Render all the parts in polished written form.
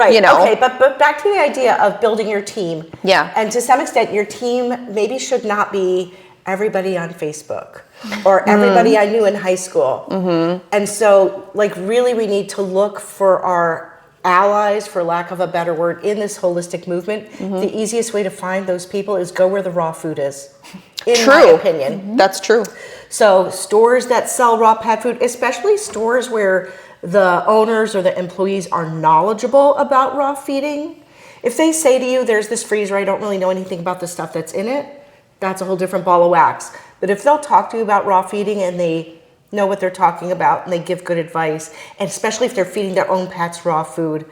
Right. You know? Okay, but back to the idea of building your team. Yeah. And to some extent, your team maybe should not be everybody on Facebook or everybody I knew in high school. Mm-hmm. And so, like, really, we need to look for our allies, for lack of a better word, in this holistic movement. Mm-hmm. The easiest way to find those people is go where the raw food is, in my opinion. Mm-hmm. That's true. So stores that sell raw pet food, especially stores where the owners or the employees are knowledgeable about raw feeding. If they say to you, there's this freezer, I don't really know anything about the stuff that's in it, that's a whole different ball of wax. But if they'll talk to you about raw feeding and they know what they're talking about and they give good advice, and especially if they're feeding their own pets raw food,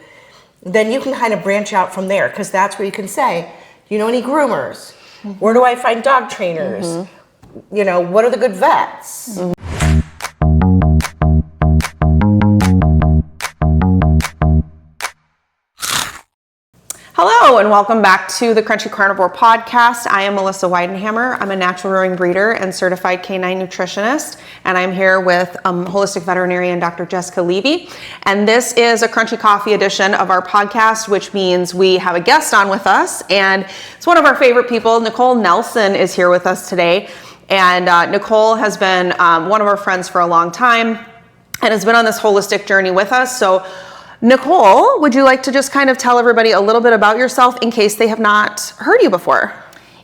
then you can kind of branch out from there, because that's where you can say, do you know any groomers? Mm-hmm. Where do I find dog trainers? Mm-hmm. You know, what are the good vets? Mm-hmm. Hello and welcome back to the Crunchy Carnivore Podcast. I am Melissa Weidenhammer. I'm a natural rearing breeder and certified canine nutritionist, and I'm here with holistic veterinarian Dr. Jessica Levy. And this is a Crunchy Coffee edition of our podcast, which means we have a guest on with us, and it's one of our favorite people. Nicole Nelson is here with us today, and Nicole has been one of our friends for a long time and has been on this holistic journey with us. So Nicole, would you like to just kind of tell everybody a little bit about yourself in case they have not heard you before?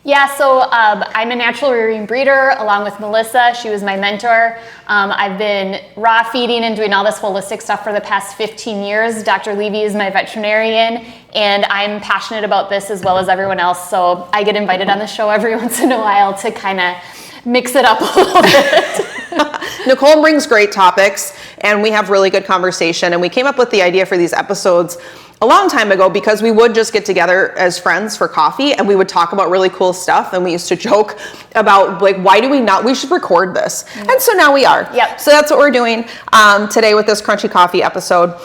Yeah, so I'm a natural rearing breeder along with Melissa. She was my mentor. I've been raw feeding and doing all this holistic stuff for the past 15 years. Dr. Levy is my veterinarian, and I'm passionate about this as well as everyone else. So I get invited on the show every once in a while to kind of mix it up a little bit. Nicole brings great topics, and we have really good conversation, and we came up with the idea for these episodes a long time ago because we would just get together as friends for coffee and we would talk about really cool stuff, and we used to joke about, like, why do we not, we should record this. Mm-hmm. And so now we are. Yep. So that's what we're doing today with this Crunchy Coffee episode.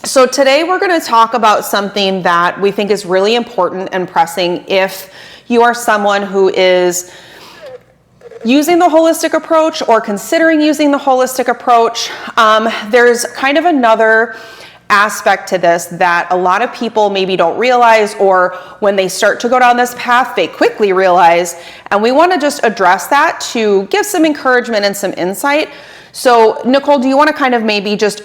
So today we're going to talk about something that we think is really important and pressing if you are someone who is using the holistic approach or considering using the holistic approach. There's kind of another aspect to this that a lot of people maybe don't realize, or when they start to go down this path, they quickly realize, and we want to just address that to give some encouragement and some insight. So Nicole, do you want to kind of maybe just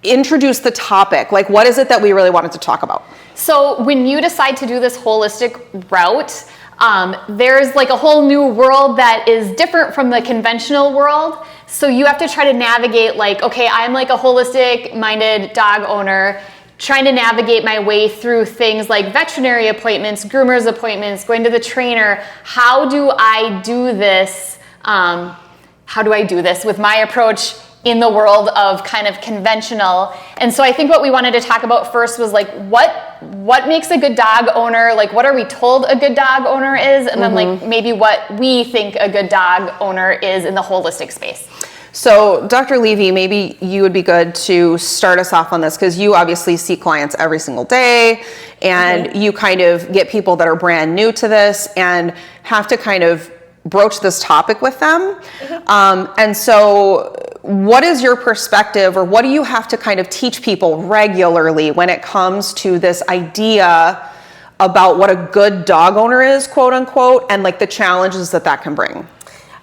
introduce the topic? Like, what is it that we really wanted to talk about? So when you decide to do this holistic route, there's like a whole new world that is different from the conventional world. So you have to try to navigate, like, okay, I'm like a holistic minded dog owner trying to navigate my way through things like veterinary appointments, groomers appointments, going to the trainer. How do I do this? With my approach in the world of kind of conventional? And so I think what we wanted to talk about first was, like, what makes a good dog owner? Like, what are we told a good dog owner is? And then, like, maybe what we think a good dog owner is in the holistic space. So Dr. Levy, maybe you would be good to start us off on this, because you obviously see clients every single day, and you kind of get people that are brand new to this and have to kind of broach this topic with them. And so what is your perspective, or what do you have to kind of teach people regularly when it comes to this idea about what a good dog owner is, quote unquote, and like the challenges that that can bring?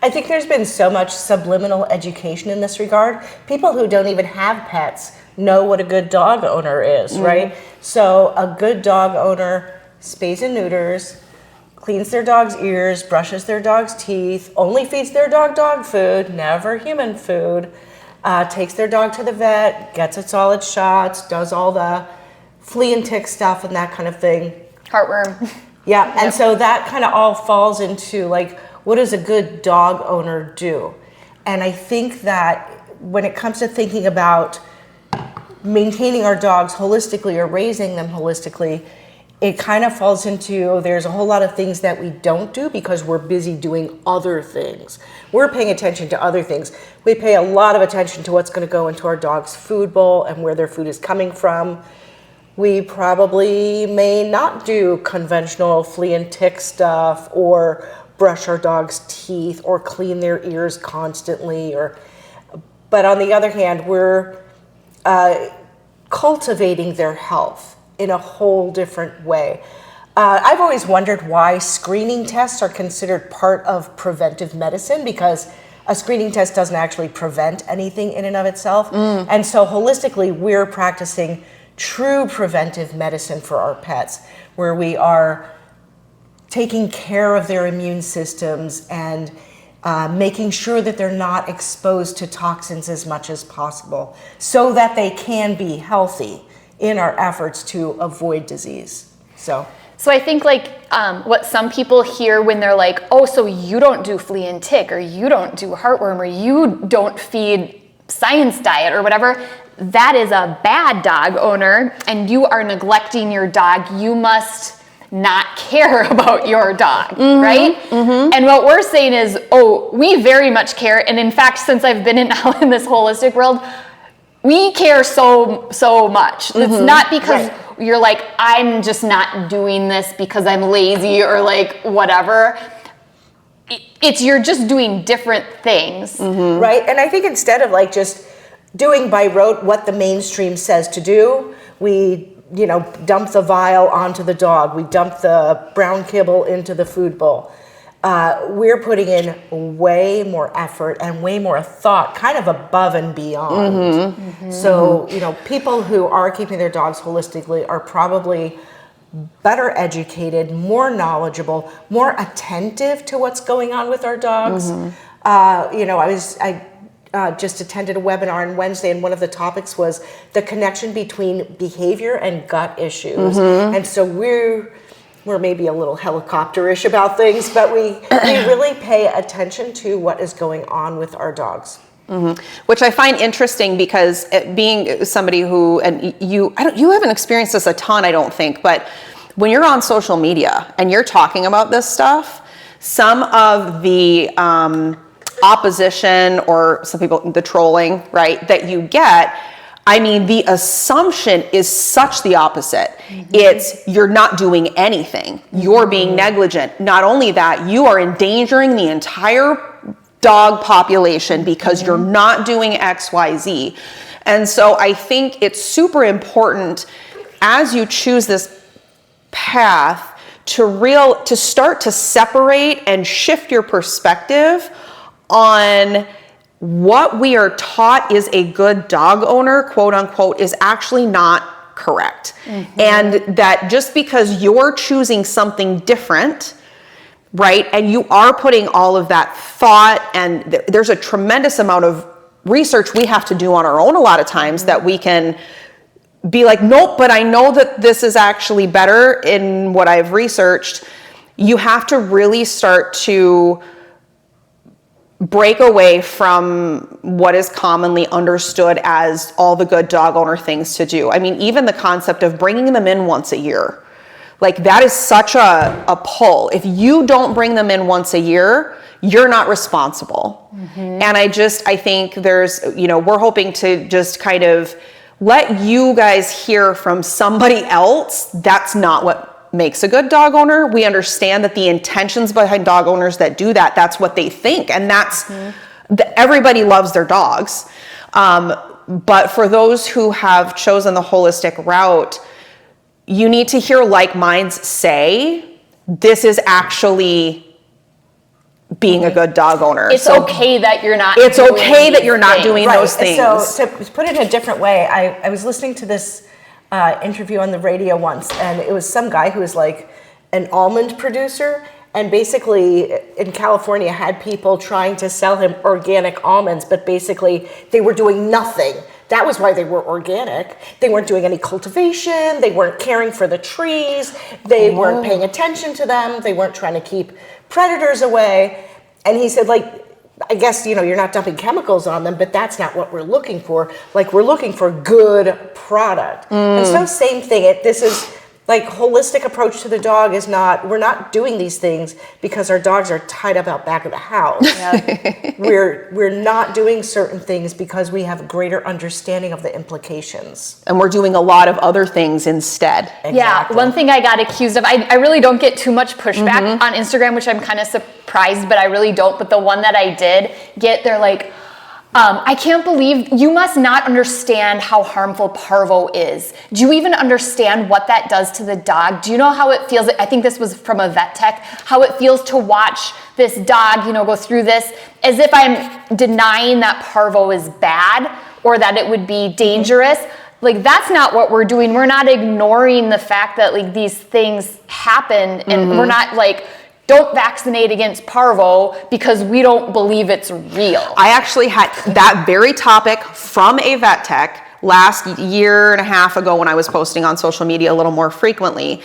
I think there's been so much subliminal education in this regard. People who don't even have pets know what a good dog owner is, right? So a good dog owner spays and neuters, cleans their dog's ears, brushes their dog's teeth, only feeds their dog food, never human food, takes their dog to the vet, gets its all its shots, does all the flea and tick stuff and that kind of thing. Heartworm. Yeah, and so that kind of all falls into, like, what does a good dog owner do? And I think that when it comes to thinking about maintaining our dogs holistically or raising them holistically, it kind of falls into, there's a whole lot of things that we don't do because we're busy doing other things. We're paying attention to other things. We pay a lot of attention to what's going to go into our dog's food bowl and where their food is coming from. We probably may not do conventional flea and tick stuff, or brush our dog's teeth, or clean their ears constantly. But on the other hand, we're cultivating their health in a whole different way. I've always wondered why screening tests are considered part of preventive medicine, because a screening test doesn't actually prevent anything in and of itself. And so holistically, we're practicing true preventive medicine for our pets, where we are taking care of their immune systems and making sure that they're not exposed to toxins as much as possible so that they can be healthy in our efforts to avoid disease. So I think like what some people hear when they're like, oh, so you don't do flea and tick, or you don't do heartworm, or you don't feed science diet or whatever, that is a bad dog owner and you are neglecting your dog. You must not care about your dog, right? And what we're saying is, oh, we very much care. And in fact, since I've been in this holistic world, we care so much. It's not because you're like, I'm just not doing this because I'm lazy or like whatever. It's you're just doing different things. Right, and I think instead of like just doing by rote what the mainstream says to do, we dump the vial onto the dog. We dump the brown kibble into the food bowl. We're putting in way more effort and way more thought, kind of above and beyond. So, people who are keeping their dogs holistically are probably better educated, more knowledgeable, more attentive to what's going on with our dogs. I just attended a webinar on Wednesday, and one of the topics was the connection between behavior and gut issues. And so we're maybe a little helicopterish about things, but we really pay attention to what is going on with our dogs. Which I find interesting, because being somebody who, and you haven't experienced this a ton, I don't think, but when you're on social media and you're talking about this stuff, some of the opposition, or some people, the trolling, right, that you get, I mean, the assumption is such the opposite. It's, you're not doing anything. You're being negligent. Not only that, you are endangering the entire dog population because you're not doing X, Y, Z. And so I think it's super important, as you choose this path, to start to separate and shift your perspective on what we are taught is a good dog owner, quote unquote, is actually not correct. And that just because you're choosing something different, right, and you are putting all of that thought, and there's a tremendous amount of research we have to do on our own a lot of times, that we can be like, nope, but I know that this is actually better in what I've researched. You have to really start to break away from what is commonly understood as all the good dog owner things to do. I mean, even the concept of bringing them in once a year, like that is such a pull. If you don't bring them in once a year, you're not responsible. And I think there's, we're hoping to just kind of let you guys hear from somebody else. That's not what makes a good dog owner. We understand that the intentions behind dog owners that do that, that's what they think. And that's, everybody loves their dogs. But for those who have chosen the holistic route, you need to hear like minds say, this is actually being a good dog owner. It's okay that you're not doing those things. So to put it in a different way, I was listening to this interview on the radio once, and it was some guy who was like an almond producer, and basically in California had people trying to sell him organic almonds, but basically they were doing nothing. That was why they were organic. They weren't doing any cultivation. They weren't caring for the trees. They weren't paying attention to them. They weren't trying to keep predators away. And he said, like, I guess, you're not dumping chemicals on them, but that's not what we're looking for. Like, we're looking for good product. And so same thing. This is like holistic approach to the dog is not, we're not doing these things because our dogs are tied up out back of the house. We're not doing certain things because we have greater understanding of the implications. And we're doing a lot of other things instead. Exactly. Yeah, one thing I got accused of, I really don't get too much pushback on Instagram, which I'm kind of surprised, but I really don't. But the one that I did get, they're like, I can't believe you must not understand how harmful parvo is. Do you even understand what that does to the dog? Do you know how it feels? I think this was from a vet tech, how it feels to watch this dog, go through this, as if I'm denying that parvo is bad or that it would be dangerous. Like, that's not what we're doing. We're not ignoring the fact that like these things happen, and we're not like, don't vaccinate against parvo because we don't believe it's real. I actually had that very topic from a vet tech last year and a half ago when I was posting on social media a little more frequently.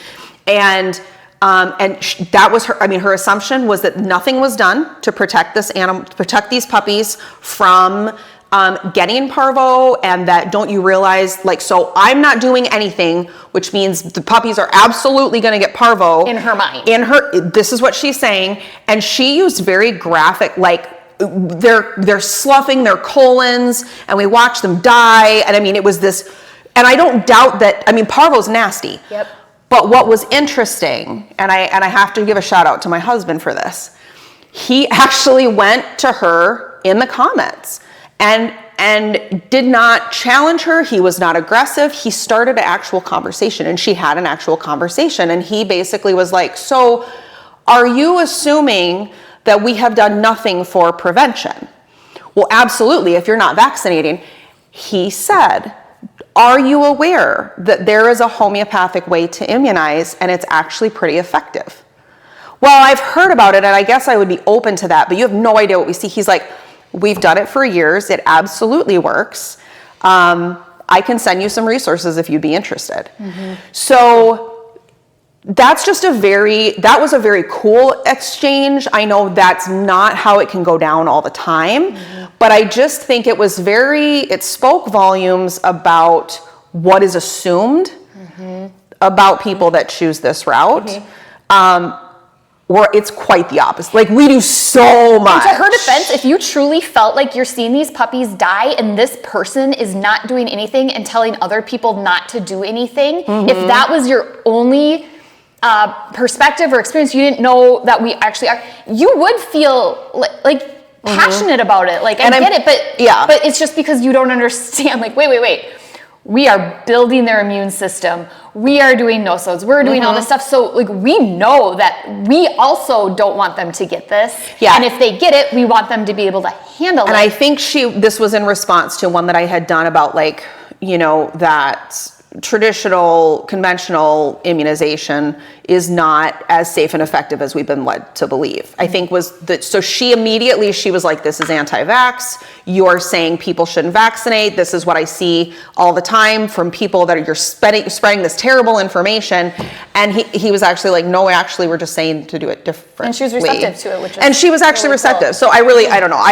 And that was her, her assumption was that nothing was done to protect this animal, protect these puppies from getting parvo, and that don't you realize, like, so I'm not doing anything, which means the puppies are absolutely going to get parvo. In her mind. This is what she's saying. And she used very graphic, like, they're sloughing their colons and we watch them die. And it was this, and I don't doubt that, parvo's nasty. Yep. But what was interesting, and I have to give a shout out to my husband for this, he actually went to her in the comments and did not challenge her. He was not aggressive. He started an actual conversation, and she had an actual conversation. And he basically was like, so are you assuming that we have done nothing for prevention? Well, absolutely, if you're not vaccinating. He said, are you aware that there is a homeopathic way to immunize and it's actually pretty effective? Well, I've heard about it and I guess I would be open to that, but you have no idea what we see. He's like, we've done it for years. It absolutely works. I can send you some resources if you'd be interested. So that's just that was a very cool exchange. I know that's not how it can go down all the time, but I just think it spoke volumes about what is assumed about people that choose this route. Or it's quite the opposite. Like, we do so much. And to her defense, if you truly felt like you're seeing these puppies die and this person is not doing anything and telling other people not to do anything, if that was your only perspective or experience, you didn't know that we actually are, you would feel like passionate about it. Like, I get it, but it's just because you don't understand. Like, wait. We are building their immune system. We are doing no-sodes. We're doing all this stuff. So, like, we know that we also don't want them to get this. Yeah. And if they get it, we want them to be able to handle it. And I think this was in response to one that I had done about, like, that traditional, conventional immunization is not as safe and effective as we've been led to believe. I think so she was like, this is anti-vax. You're saying people shouldn't vaccinate. This is what I see all the time from people that you're spreading this terrible information. And he was actually like, no, actually, we're just saying to do it differently. And she was receptive to it, and she was actually really receptive. Cool. So I don't know.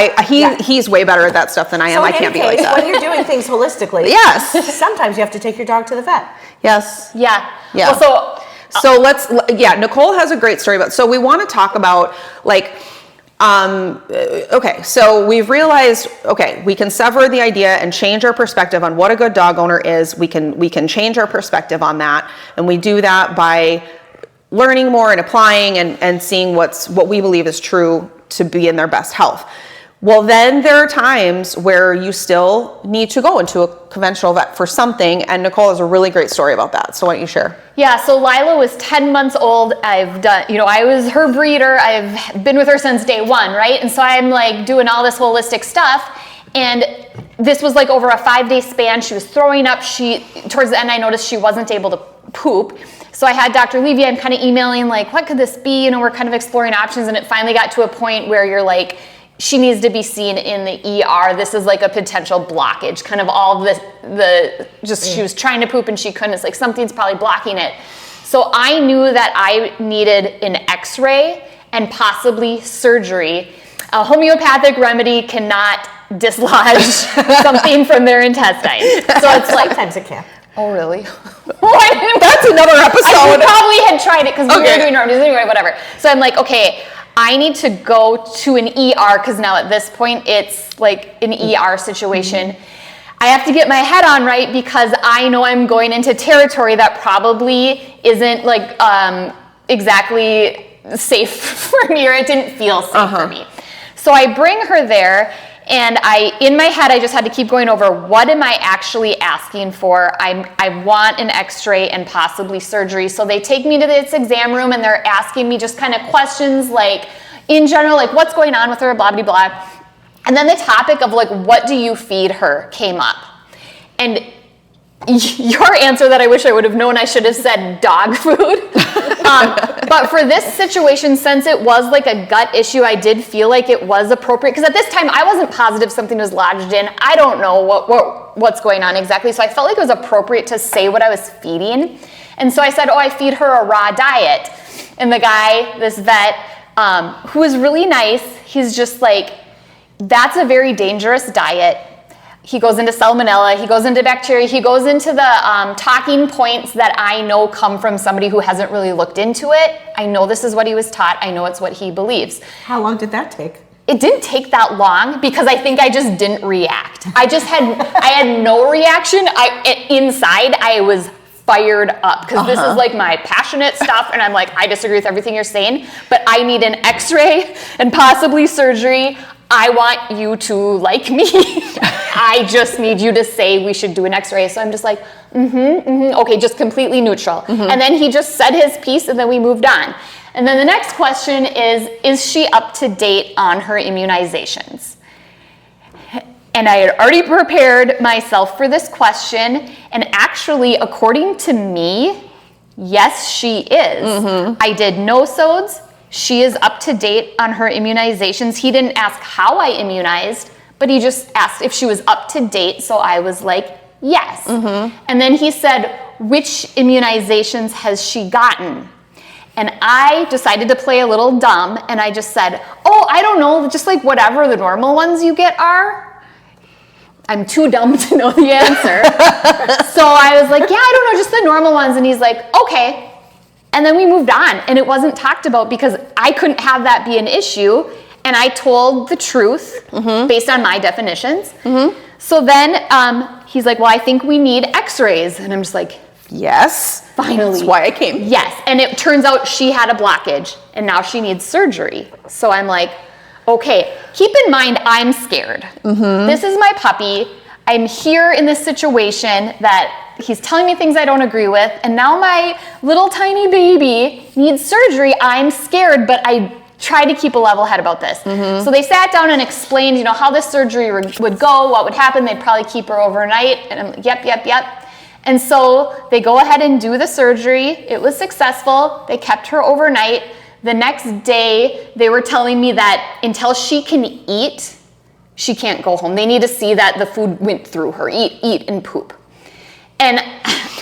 He's way better at that stuff than I am. I can't be like that. When you're doing things holistically, yes. Sometimes you have to take your dog to the vet. Yes. Yeah. Well, Nicole has a great story about, so we want to talk about, like, okay, so we've realized, we can sever the idea and change our perspective on what a good dog owner is. We can change our perspective on that, and we do that by learning more and applying and seeing what we believe is true to be in their best health. Well, then there are times where you still need to go into a conventional vet for something, and Nicole has a really great story about that. So why don't you share? Yeah, so Lila was 10 months old. I've done, I was her breeder. I've been with her since day one, right? And so I'm like doing all this holistic stuff. And this was like over a 5-day span. She was throwing up. Towards the end, I noticed she wasn't able to poop. So I had Dr. Levy, I'm kind of emailing like, what could this be? We're kind of exploring options. And it finally got to a point where you're like, she needs to be seen in the ER. This is like a potential blockage, kind of all of she was trying to poop and she couldn't. It's like something's probably blocking it. So I knew that I needed an x-ray and possibly surgery. A homeopathic remedy cannot dislodge something from their intestines. So it's like, sometimes it can. Oh, really? That's another episode. I probably had tried it because we were doing normies anyway, whatever. So I'm like, okay, I need to go to an ER because now at this point it's like an ER situation. I have to get my head on right because I know I'm going into territory that probably isn't like exactly safe for me, or it didn't feel safe for me. So I bring her there, And in my head, I just had to keep going over, what am I actually asking for? I want an x-ray and possibly surgery. So they take me to this exam room and they're asking me just kind of questions like, in general, like what's going on with her, blah, blah, blah. And then the topic of like, what do you feed her came up. And your answer that I wish I would have known, I should have said dog food. But for this situation, since it was like a gut issue, I did feel like it was appropriate. Because at this time, I wasn't positive something was lodged in. I don't know what's going on exactly. So I felt like it was appropriate to say what I was feeding. And so I said, I feed her a raw diet. And the guy, this vet, who was really nice, he's just like, that's a very dangerous diet. He goes into salmonella, he goes into bacteria, he goes into the talking points that I know come from somebody who hasn't really looked into it. I know this is what he was taught. I know it's what he believes. How long did that take? It didn't take that long because I think I just didn't react. I had no reaction. Inside, I was fired up because this is like my passionate stuff, and I'm like, I disagree with everything you're saying, but I need an x-ray and possibly surgery. I want you to like me. I just need you to say we should do an x-ray. So I'm just like, okay, just completely neutral. And then he just said his piece and then we moved on. And then the next question is she up to date on her immunizations? And I had already prepared myself for this question. And actually, according to me, yes, she is. I did no-sodes. She is up to date on her immunizations. He didn't ask how I immunized, but he just asked if she was up to date. So I was like, yes. And then he said, which immunizations has she gotten? And I decided to play a little dumb, and I just said, I don't know, just like whatever the normal ones you get are. I'm too dumb to know the answer. So I was like, yeah, I don't know, just the normal ones. And he's like, okay. And then we moved on, and it wasn't talked about because I couldn't have that be an issue. And I told the truth based on my definitions. So then he's like, well, I think we need x-rays. And I'm just like, yes, finally. That's why I came. Yes. And it turns out she had a blockage and now she needs surgery. So I'm like, okay, keep in mind, I'm scared. This is my puppy. I'm here in this situation that he's telling me things I don't agree with. And now my little tiny baby needs surgery. I'm scared, but I try to keep a level head about this. So they sat down and explained, how this surgery would go, what would happen. They'd probably keep her overnight. And I'm like, yep. And so they go ahead and do the surgery. It was successful. They kept her overnight. The next day, they were telling me that until she can eat, she can't go home. They need to see that the food went through her, eat and poop. And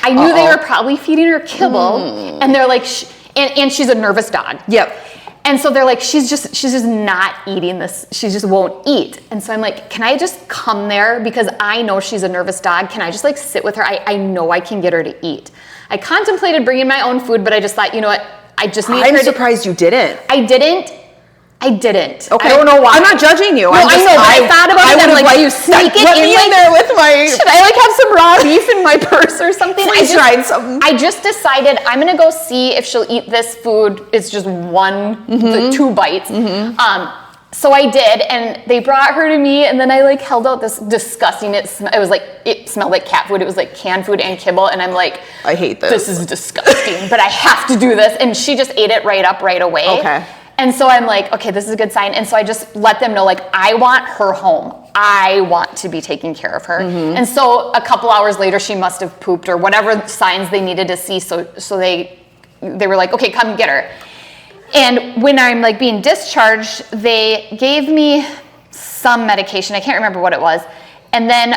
I knew they were probably feeding her kibble. And they're like, and she's a nervous dog. Yep. And so they're like, she's just not eating this. She just won't eat. And so I'm like, can I just come there? Because I know she's a nervous dog. Can I just like sit with her? I know I can get her to eat. I contemplated bringing my own food, but I just thought, you know what? I just need her to. I'm surprised you didn't. I didn't. Okay. I don't know why. I'm not judging you. No, I know, but I thought about it. I'm like, you sneak it in there with my. Should I like have some raw beef in my purse or something? I just decided I'm gonna go see if she'll eat this food. It's just the 2 bites. So I did, and they brought her to me, and then I like held out this disgusting. It smelled like cat food. It was like canned food and kibble, and I'm like, I hate this. This is disgusting, but I have to do this. And she just ate it right away. Okay. And so I'm like, okay, this is a good sign. And so I just let them know, like, I want her home. I want to be taking care of her. And so a couple hours later, she must have pooped or whatever signs they needed to see. So they were like, okay, come get her. And when I'm like being discharged, they gave me some medication. I can't remember what it was. And then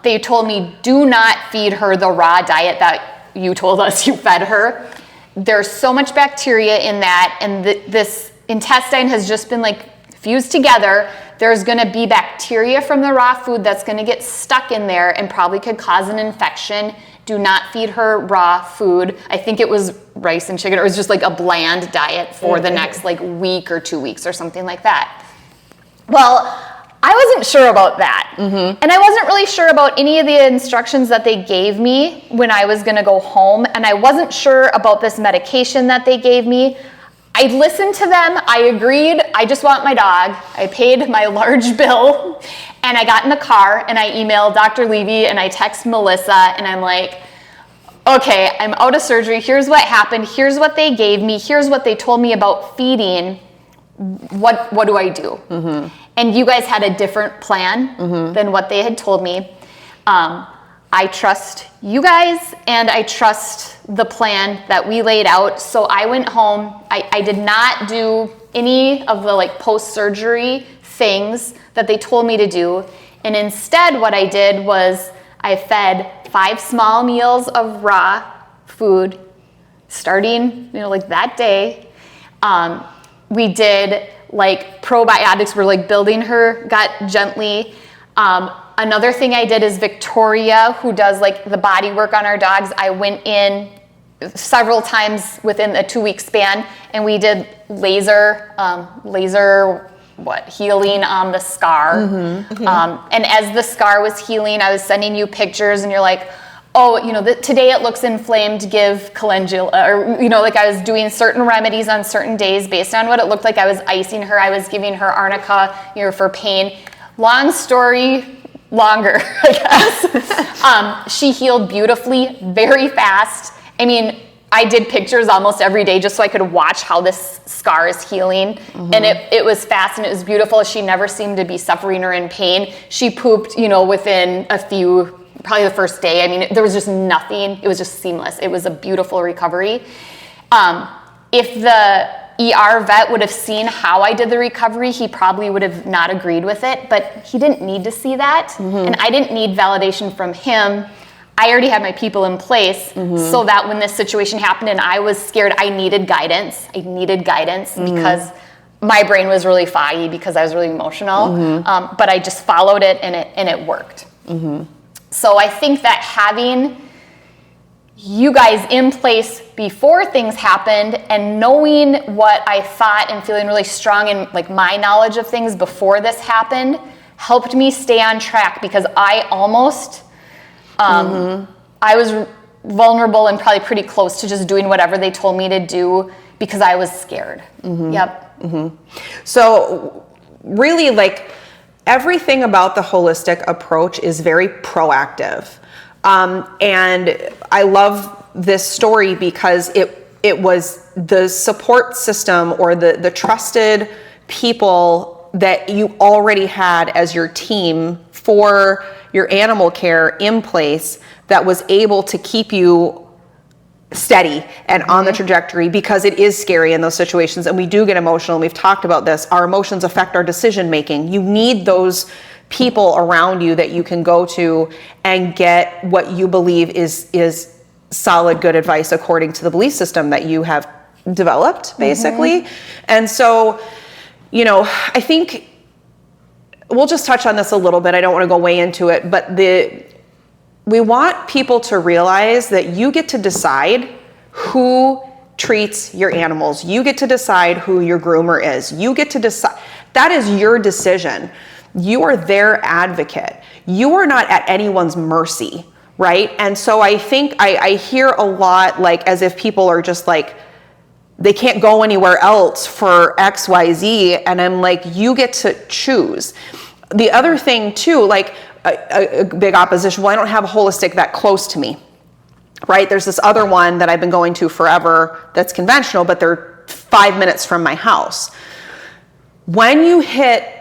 they told me, do not feed her the raw diet that you told us you fed her. There's so much bacteria in that, and this intestine has just been like fused together. There's gonna be bacteria from the raw food that's gonna get stuck in there and probably could cause an infection. Do not feed her raw food. I think it was rice and chicken, or it was just like a bland diet for the next like week or 2 weeks or something like that. Well, I wasn't sure about that. And I wasn't really sure about any of the instructions that they gave me when I was gonna go home. And I wasn't sure about this medication that they gave me. I listened to them. I agreed. I just want my dog. I paid my large bill, and I got in the car and I emailed Dr. Levy and I text Melissa and I'm like, okay, I'm out of surgery. Here's what happened. Here's what they gave me. Here's what they told me about feeding. What do I do? And you guys had a different plan than what they had told me. I trust you guys and I trust the plan that we laid out. So I went home. I did not do any of the like post-surgery things that they told me to do. And instead what I did was I fed 5 small meals of raw food starting, like that day. We did like probiotics. We're like building her gut gently. Another thing I did is Victoria, who does like the body work on our dogs. I went in several times within a 2-week span and we did laser healing on the scar. And as the scar was healing, I was sending you pictures and you're like, oh, today it looks inflamed, give calendula, or, like I was doing certain remedies on certain days based on what it looked like. I was icing her. I was giving her arnica, for pain. Long story longer, I guess. She healed beautifully, very fast. I mean, I did pictures almost every day just so I could watch how this scar is healing. And it was fast and it was beautiful. She never seemed to be suffering or in pain. She pooped, within probably the first day. I mean, there was just nothing. It was just seamless. It was a beautiful recovery. If the ER vet would have seen how I did the recovery, he probably would have not agreed with it, but he didn't need to see that. And I didn't need validation from him. I already had my people in place so that when this situation happened and I was scared, I needed guidance. Because my brain was really foggy because I was really emotional. But I just followed it and it worked. So I think that having you guys in place before things happened and knowing what I thought and feeling really strong in like my knowledge of things before this happened helped me stay on track because I almost I was vulnerable and probably pretty close to just doing whatever they told me to do because I was scared. So really, like, everything about the holistic approach is very proactive. And I love this story because it was the support system or the trusted people that you already had as your team for your animal care in place that was able to keep you steady and on the trajectory, because it is scary in those situations and we do get emotional. And we've talked about this. Our emotions affect our decision making. You need those people around you that you can go to and get what you believe is solid, good advice according to the belief system that you have developed, basically. And so, I think we'll just touch on this a little bit. I don't want to go way into it, but we want people to realize that you get to decide who treats your animals. You get to decide who your groomer is. You get to decide. That is your decision. You are their advocate. You are not at anyone's mercy, right? And so I think I hear a lot like as if people are just like, they can't go anywhere else for X, Y, Z. And I'm like, you get to choose. The other thing too, like a big opposition, well, I don't have a holistic that close to me, right? There's this other one that I've been going to forever that's conventional, but they're 5 minutes from my house. When you hit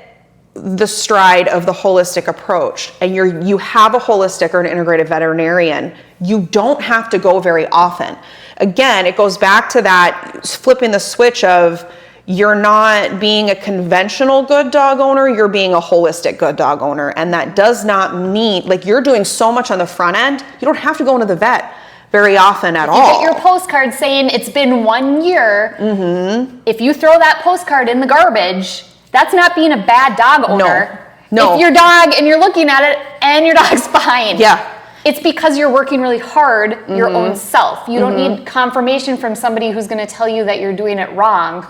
the stride of the holistic approach and you have a holistic or an integrated veterinarian, you don't have to go very often. Again, it goes back to that flipping the switch of you're not being a conventional good dog owner, you're being a holistic good dog owner. And that does not mean, like, you're doing so much on the front end, you don't have to go into the vet very often at all. You get your postcard saying it's been 1 year. If you throw that postcard in the garbage, that's not being a bad dog owner. No. If your dog, and you're looking at it, and your dog's fine. Yeah. It's because you're working really hard your own self. You don't need confirmation from somebody who's going to tell you that you're doing it wrong.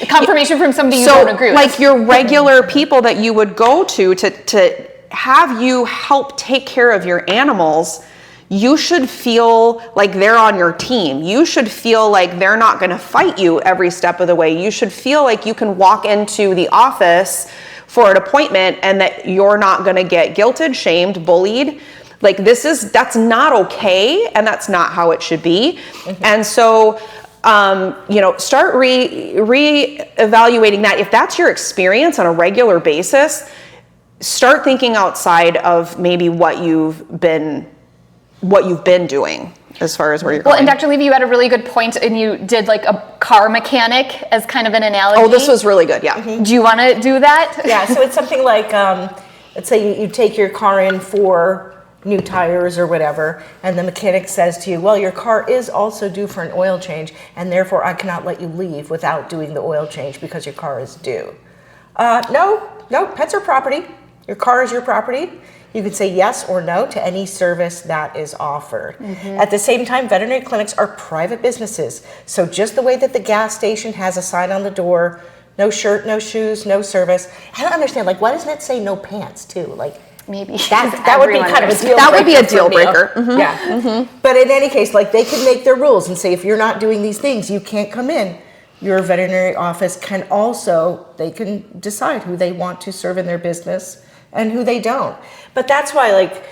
Confirmation from somebody you don't agree with. Like your regular people that you would go to have you help take care of your animals, you should feel like they're on your team. You should feel like they're not going to fight you every step of the way. You should feel like you can walk into the office for an appointment and that you're not going to get guilted, shamed, bullied. Like that's not okay, and that's not how it should be. And so, start re-evaluating that. If that's your experience on a regular basis, start thinking outside of maybe what you've been doing as far as where you're going. Well, and Dr. Levy, you had a really good point, and you did like a car mechanic as kind of an analogy. Oh, this was really good, yeah. Do you want to do that? Yeah, so it's something like, let's say you take your car in for new tires or whatever, and the mechanic says to you, well, your car is also due for an oil change, and therefore I cannot let you leave without doing the oil change because your car is due. No, pets are property. Your car is your property. You can say yes or no to any service that is offered. At the same time, veterinary clinics are private businesses. So just the way that the gas station has a sign on the door, no shirt, no shoes, no service. I don't understand, like, why doesn't it say no pants too? Like, maybe that would be kind of a deal breaker. That would be a deal breaker. Yeah. But in any case, like, they can make their rules and say, if you're not doing these things, you can't come in. Your veterinary office can also, they can decide who they want to serve in their business and who they don't. But that's why, like,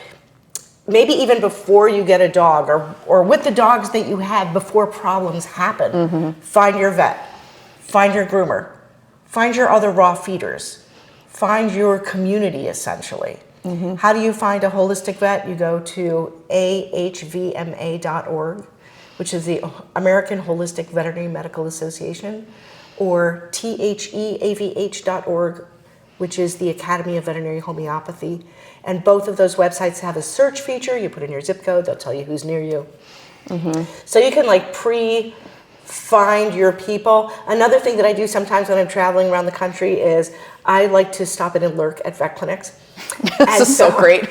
maybe even before you get a dog, or with the dogs that you have before problems happen, find your vet, find your groomer, find your other raw feeders, find your community, essentially. How do you find a holistic vet? You go to ahvma.org, which is the American Holistic Veterinary Medical Association, or theavh.org, which is the Academy of Veterinary Homeopathy. And both of those websites have a search feature. You put in your zip code, they'll tell you who's near you. So you can like find your people. Another thing that I do sometimes when I'm traveling around the country is I like to stop in and lurk at vet clinics. This is so great.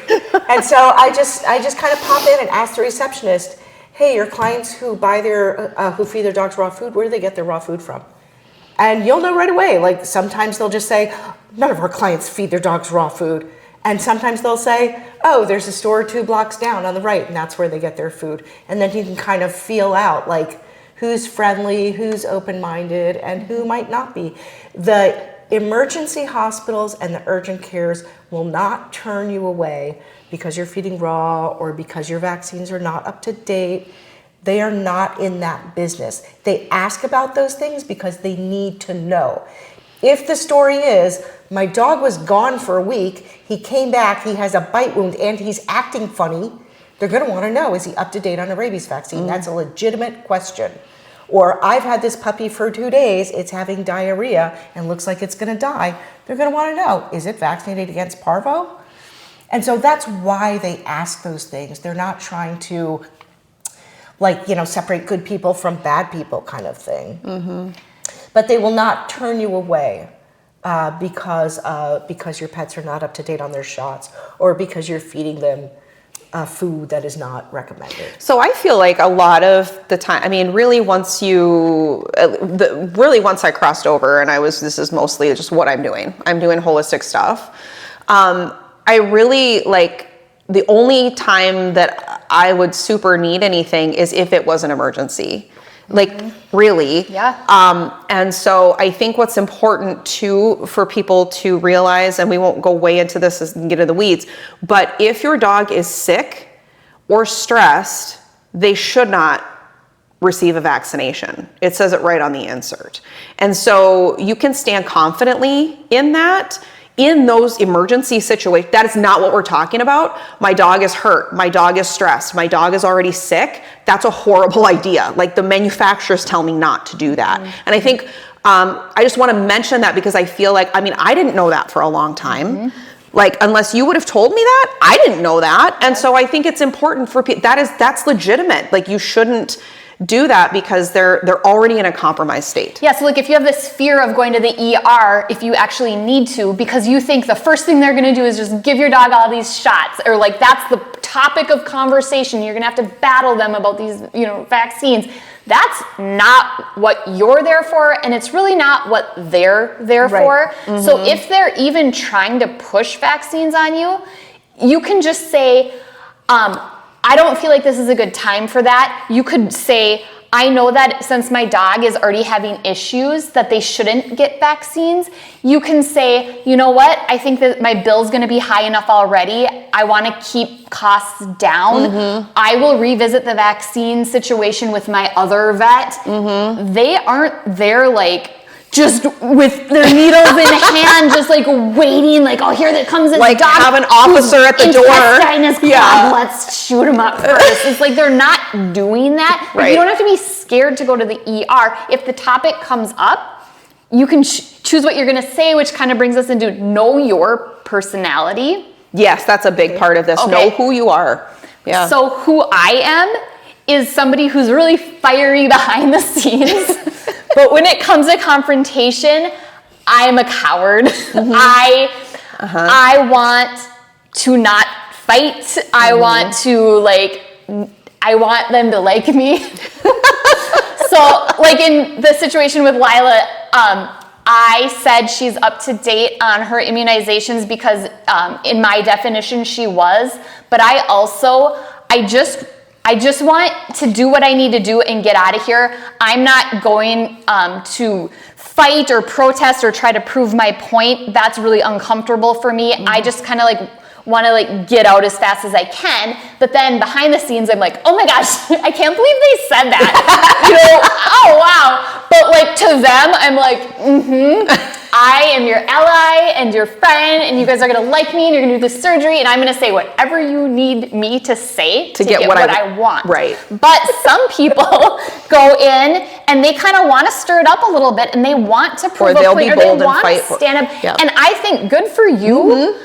And so I just kind of pop in and ask the receptionist, hey, your clients who buy who feed their dogs raw food, where do they get their raw food from? And you'll know right away. Like, sometimes they'll just say, none of our clients feed their dogs raw food. And sometimes they'll say, oh, there's a store 2 blocks down on the right, and that's where they get their food. And then you can kind of feel out, like, who's friendly, who's open-minded, and who might not be. The emergency hospitals and the urgent cares will not turn you away because you're feeding raw or because your vaccines are not up to date. They are not in that business. They ask about those things because they need to know. If the story is, my dog was gone for a week, he came back, he has a bite wound, and he's acting funny, they're gonna wanna know, is he up to date on a rabies vaccine? That's a legitimate question. Or, I've had this puppy for 2 days, it's having diarrhea and looks like it's gonna die. They're gonna wanna know, is it vaccinated against parvo? And so that's why they ask those things. They're not trying to, like, separate good people from bad people kind of thing. But they will not turn you away because your pets are not up to date on their shots, or because you're feeding them food that is not recommended. So I feel like a lot of the time, I mean, really once I crossed over and this is mostly just what I'm doing holistic stuff. I really, like, the only time that I would super need anything is if it was an emergency. Like, really. Yeah. And so I think what's important too for people to realize, and we won't go way into this and get into the weeds, but if your dog is sick or stressed, they should not receive a vaccination. It says it right on the insert. And so you can stand confidently in that. In those emergency situations, that is not what we're talking about. My dog is hurt. My dog is stressed. My dog is already sick. That's a horrible idea. Like, the manufacturers tell me not to do that. And I think I just want to mention that because I feel like, I didn't know that for a long time. Like, unless you would have told me that, I didn't know that. And so I think it's important for people, that's legitimate. Like, you shouldn't do that because they're already in a compromised state. Yeah, so like if you have this fear of going to the ER, if you actually need to, because you think the first thing they're going to do is just give your dog all these shots, or like that's the topic of conversation, you're going to have to battle them about these, vaccines. That's not what you're there for, and it's really not what they're there for. So if they're even trying to push vaccines on you, you can just say, I don't feel like this is a good time for that. You could say, I know that since my dog is already having issues that they shouldn't get vaccines. You can say, you know what? I think that my bill's going to be high enough already. I want to keep costs down. I will revisit the vaccine situation with my other vet. They aren't there like just with their needles in hand, just like waiting, like, oh, here that comes this like dog. Have an officer at the door. Intestine is clogged, let's shoot him up first. It's like they're not doing that. Right. You don't have to be scared to go to the ER. If the topic comes up, you can choose what you're going to say, which kind of brings us into know your personality. Yes, that's a big part of this. Okay. Know who you are. Yeah. So who I am is somebody who's really fiery behind the scenes. But when it comes to confrontation, I'm a coward. I want to not fight. I want them to like me. So like in the situation with Lila, I said she's up to date on her immunizations because in my definition she was, but I just want to do what I need to do and get out of here. I'm not going to fight or protest or try to prove my point. That's really uncomfortable for me. I just kind of like want to like get out as fast as I can. But then behind the scenes, I'm like, oh my gosh, I can't believe they said that. Oh wow. But like to them, I'm like, I am your ally and your friend, and you guys are gonna like me, and you're gonna do this surgery, and I'm gonna say whatever you need me to say to get what I want. Right. But some people go in and they kind of want to stir it up a little bit, and they want to prove a point, or they want to stand up. Yeah. And I think good for you.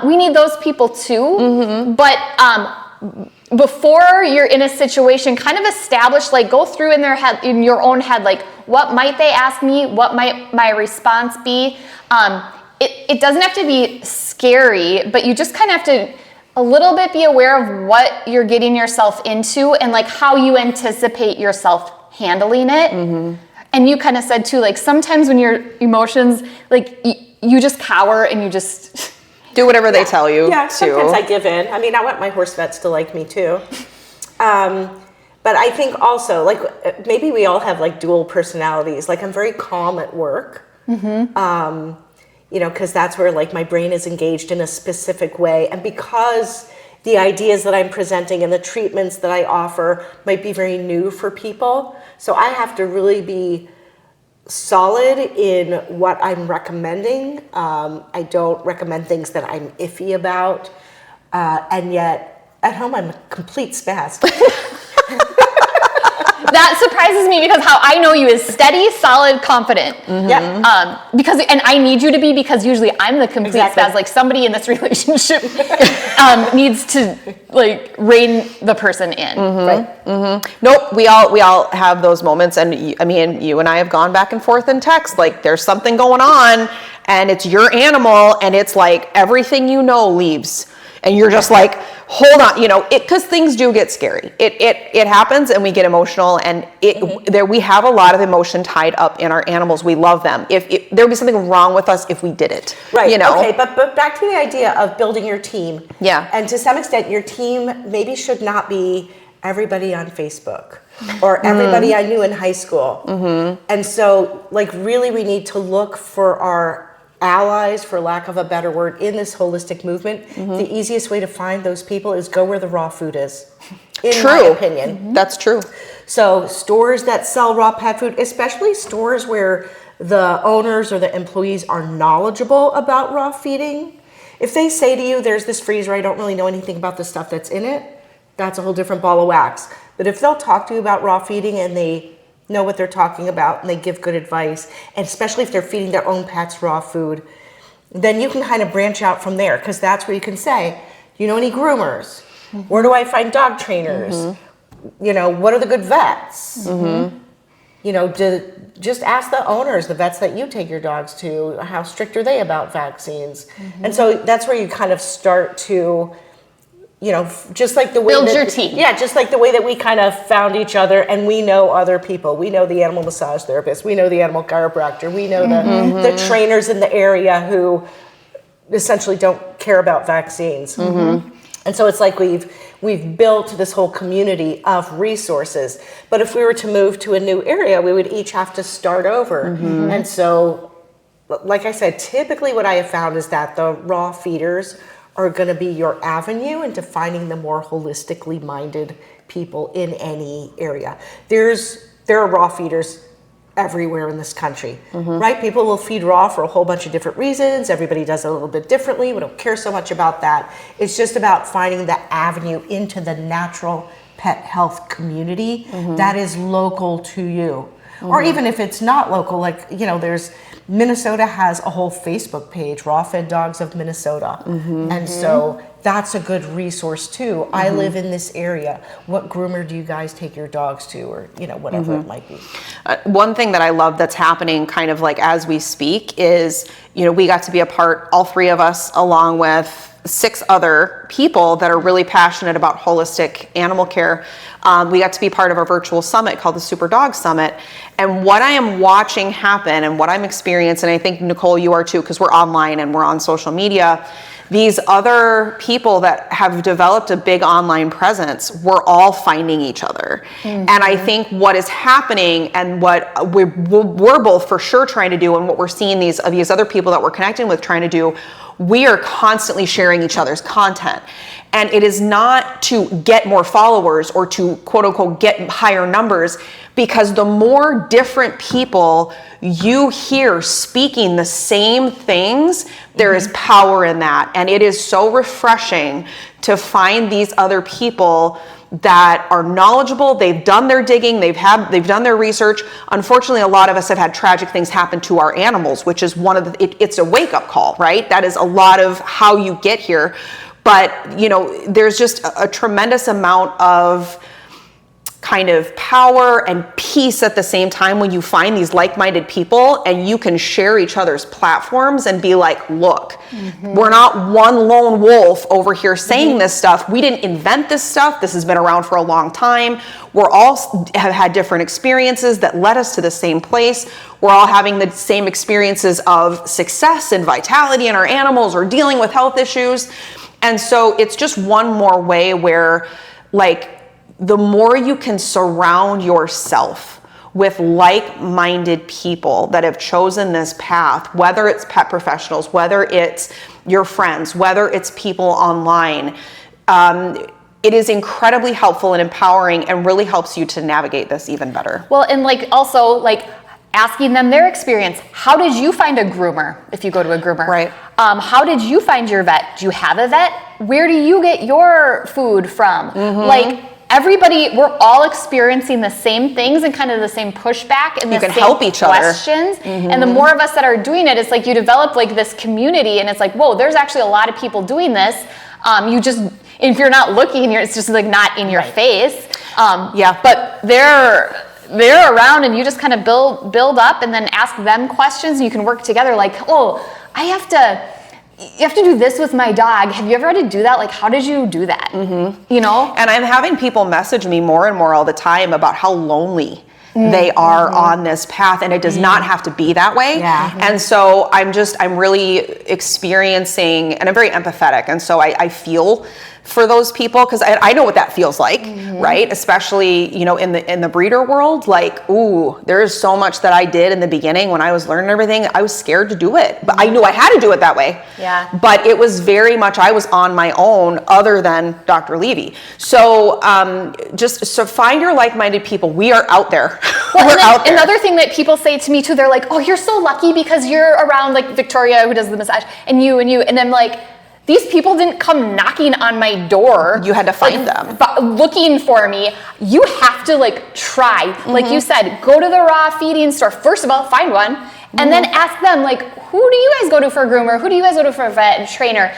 We need those people too. But before you're in a situation, kind of establish, like go through in your own head, like what might they ask me? What might my response be? It doesn't have to be scary, but you just kind of have to a little bit be aware of what you're getting yourself into and like how you anticipate yourself handling it. And you kind of said too, like sometimes when your emotions, like you just cower and you just do whatever they tell you. Yeah, sometimes I give in. I mean, I want my horse vets to like me too. But I think also, like, maybe we all have like dual personalities. Like, I'm very calm at work, you know, because that's where like my brain is engaged in a specific way. And because the ideas that I'm presenting and the treatments that I offer might be very new for people, so I have to really be solid in what I'm recommending. I don't recommend things that I'm iffy about, and yet at home I'm a complete spaz. That surprises me because how I know you is steady, solid, confident. Yeah. Because and I need you to be, because usually I'm the complete spaz. Like somebody in this relationship needs to like rein the person in. Right. Nope. We all have those moments, and I mean, you and I have gone back and forth in text. Like there's something going on, and it's your animal, and it's like everything you know leaves. And you're just like, hold on, you know, because things do get scary. It happens, and we get emotional, and we have a lot of emotion tied up in our animals. We love them. If there would be something wrong with us if we did it, right? You know? Okay, but back to the idea of building your team. Yeah. And to some extent, your team maybe should not be everybody on Facebook or everybody I knew in high school. And so, like, really, we need to look for our allies, for lack of a better word, in this holistic movement. The easiest way to find those people is go where the raw food is, in my opinion. That's true. So stores that sell raw pet food, especially stores where the owners or the employees are knowledgeable about raw feeding. If they say to you, there's this freezer, I don't really know anything about the stuff that's in it, that's a whole different ball of wax. But if they'll talk to you about raw feeding and they know what they're talking about and they give good advice, and especially if they're feeding their own pets raw food, then you can kind of branch out from there, because that's where you can say, do you know any groomers? Where do I find dog trainers? You know, what are the good vets? You know, just ask the owners, the vets that you take your dogs to, how strict are they about vaccines? And so that's where you kind of start to, you know, just like the way build your team. Yeah, just like the way that we kind of found each other, and we know other people. We know the animal massage therapist. We know the animal chiropractor. We know the trainers in the area who essentially don't care about vaccines. And so it's like we've we've built this whole community of resources. But if we were to move to a new area, we would each have to start over. And so, like I said, typically what I have found is that the raw feeders are going to be your avenue into finding the more holistically minded people in any area. There are raw feeders everywhere in this country, right? People will feed raw for a whole bunch of different reasons. Everybody does it a little bit differently. We don't care so much about that. It's just about finding the avenue into the natural pet health community that is local to you. Or even if it's not local, like, Minnesota has a whole Facebook page, Raw Fed Dogs of Minnesota. And so that's a good resource too. I live in this area. What groomer do you guys take your dogs to, or, whatever it might be? One thing that I love that's happening kind of like as we speak is, we got to be a part, all three of us, along with 6 other people that are really passionate about holistic animal care. We got to be part of a virtual summit called the Super Dog Summit. And what I am watching happen and what I'm experiencing, and I think, Nicole, you are too, because we're online and we're on social media, these other people that have developed a big online presence, we're all finding each other. And I think what is happening and what we're both for sure trying to do, and what we're seeing these other people that we're connecting with trying to do, we are constantly sharing each other's content. And it is not to get more followers or to quote unquote get higher numbers, because the more different people you hear speaking the same things, there is power in that. And it is so refreshing to find these other people that are knowledgeable. They've done their digging, they've done their research. Unfortunately, a lot of us have had tragic things happen to our animals, which is one of the, it's a wake-up call, right? That is a lot of how you get here. But, there's just a tremendous amount of kind of power and peace at the same time when you find these like-minded people and you can share each other's platforms and be like, look, we're not one lone wolf over here saying this stuff. We didn't invent this stuff. This has been around for a long time. We're all have had different experiences that led us to the same place. We're all having the same experiences of success and vitality in our animals or dealing with health issues. And so it's just one more way where, the more you can surround yourself with like-minded people that have chosen this path, whether it's pet professionals, whether it's your friends, whether it's people online, it is incredibly helpful and empowering and really helps you to navigate this even better. Well, and also asking them their experience. How did you find a groomer if you go to a groomer? Right. How did you find your vet? Do you have a vet? Where do you get your food from? Everybody, we're all experiencing the same things and kind of the same pushback and the same help each questions. And the more of us that are doing it, it's like you develop this community, and it's like, whoa, there's actually a lot of people doing this. You just, if you're not looking, it's just not in your face. But they're around, and you just kind of build up and then ask them questions, and you can work together. You have to do this with my dog. Have you ever had to do that? How did you do that? And I'm having people message me more and more all the time about how lonely they are on this path, and it does not have to be that way. And so I'm really experiencing, and I'm very empathetic, and so I feel for those people, because I know what that feels like, right? Especially, in the breeder world, there is so much that I did in the beginning when I was learning everything. I was scared to do it, but I knew I had to do it that way. But it was very much, I was on my own other than Dr. Levy. So so find your like-minded people. We are out there. Well, we're out there. Another thing that people say to me too, they're like, oh, you're so lucky because you're around Victoria, who does the massage, and you, and I'm like, these people didn't come knocking on my door. You had to find them. Looking for me. You have to try. Like you said, go to the raw feeding store. First of all, find one. And then ask them, who do you guys go to for a groomer? Who do you guys go to for a vet and trainer?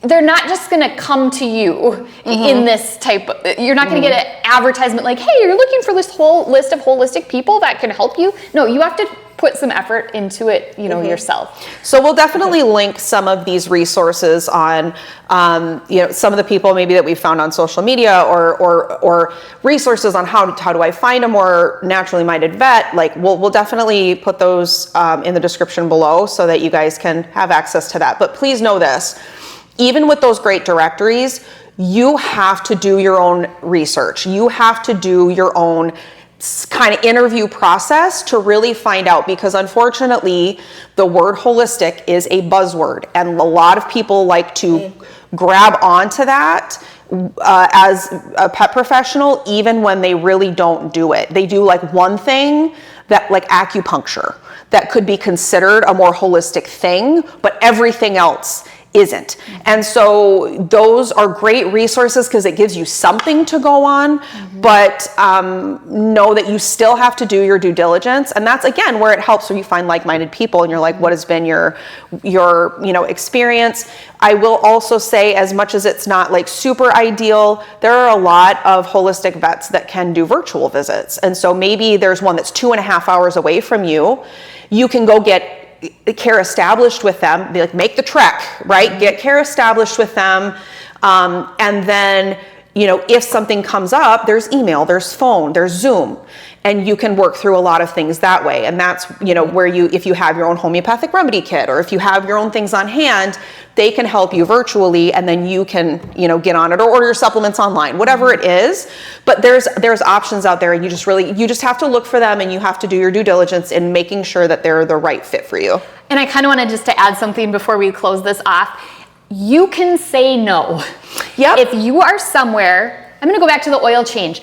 They're not just gonna come to you in this type of, you're not gonna get an advertisement hey, you're looking for this whole list of holistic people that can help you. No, you have to put some effort into it, yourself. So we'll definitely link some of these resources on, some of the people maybe that we've found on social media, or resources on how do I find a more naturally minded vet. We'll definitely put those in the description below so that you guys can have access to that. But please know this, even with those great directories, you have to do your own research. You have to do your own kind of interview process to really find out, because unfortunately the word holistic is a buzzword and a lot of people like to grab onto that as a pet professional, even when they really don't do it. They do like one thing, that like acupuncture, that could be considered a more holistic thing, but everything else isn't. And so those are great resources because it gives you something to go on, but know that you still have to do your due diligence. And that's again where it helps when you find like-minded people and you're like, what has been your experience? I will also say, as much as it's not like super ideal, there are a lot of holistic vets that can do virtual visits. And so maybe there's one that's 2.5 hours away from you. You can go get care established with them, like make the trek, right? Get care established with them. And then, if something comes up, there's email, there's phone, there's Zoom, and you can work through a lot of things that way. And that's, where if you have your own homeopathic remedy kit, or if you have your own things on hand, they can help you virtually, and then you can, get on it or order your supplements online, whatever it is. But there's options out there, and you just have to look for them, and you have to do your due diligence in making sure that they're the right fit for you. And I kind of wanted just to add something before we close this off. You can say no. Yep. If you are somewhere, I'm going to go back to the oil change.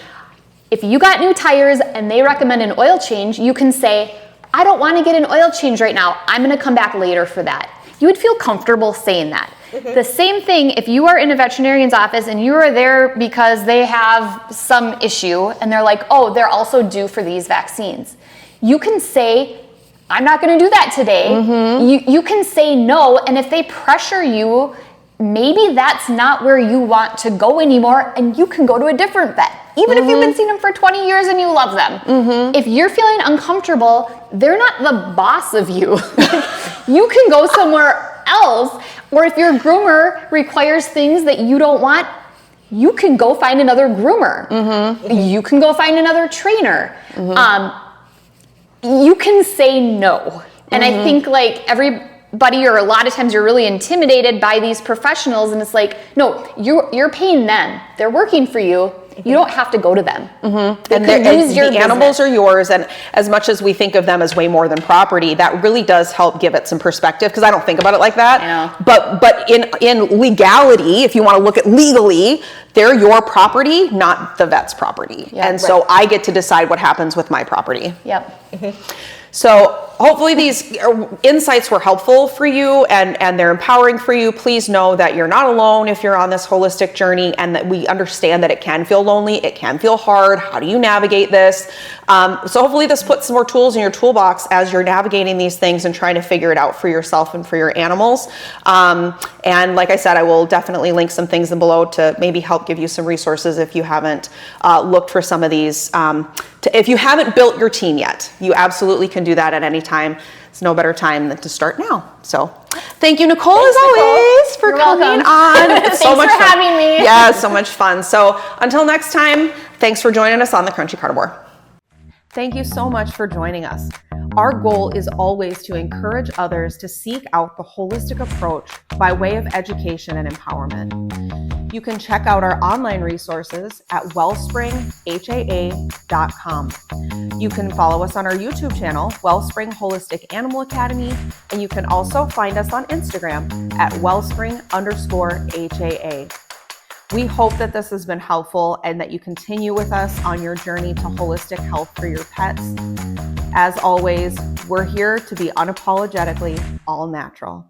If you got new tires and they recommend an oil change, you can say, I don't want to get an oil change right now. I'm going to come back later for that. You would feel comfortable saying that. The same thing if you are in a veterinarian's office and you are there because they have some issue and they're like, oh, they're also due for these vaccines. You can say, I'm not going to do that today. You can say no, and if they pressure you, maybe that's not where you want to go anymore, and you can go to a different vet. Even if you've been seeing them for 20 years and you love them. If you're feeling uncomfortable, they're not the boss of you. You can go somewhere else, or if your groomer requires things that you don't want, you can go find another groomer. You can go find another trainer. You can say no. And I think like everybody, or a lot of times you're really intimidated by these professionals, and it's like, no, you're paying them. They're working for you. You don't have to go to them. And the animals are yours, and as much as we think of them as way more than property, that really does help give it some perspective, because I don't think about it like that. I know. But in legality, if you want to look at legally, they're your property, not the vet's property. So I get to decide what happens with my property. So hopefully these insights were helpful for you, and they're empowering for you. Please know that you're not alone if you're on this holistic journey, and that we understand that it can feel lonely, it can feel hard. How do you navigate this? So hopefully this puts some more tools in your toolbox as you're navigating these things and trying to figure it out for yourself and for your animals. And like I said, I will definitely link some things in below to maybe help give you some resources if you haven't looked for some of these. If you haven't built your team yet, you absolutely can do that at any time. It's no better time than to start now. So thank you, Nicole, as always, for coming on. It's so much fun. Thanks for having me. Yeah, so much fun. So until next time, thanks for joining us on the Crunchy Carnivore. Thank you so much for joining us. Our goal is always to encourage others to seek out the holistic approach by way of education and empowerment. You can check out our online resources at wellspringhaa.com. You can follow us on our YouTube channel, Wellspring Holistic Animal Academy, and you can also find us on Instagram at wellspring_HAA. We hope that this has been helpful and that you continue with us on your journey to holistic health for your pets. As always, we're here to be unapologetically all natural.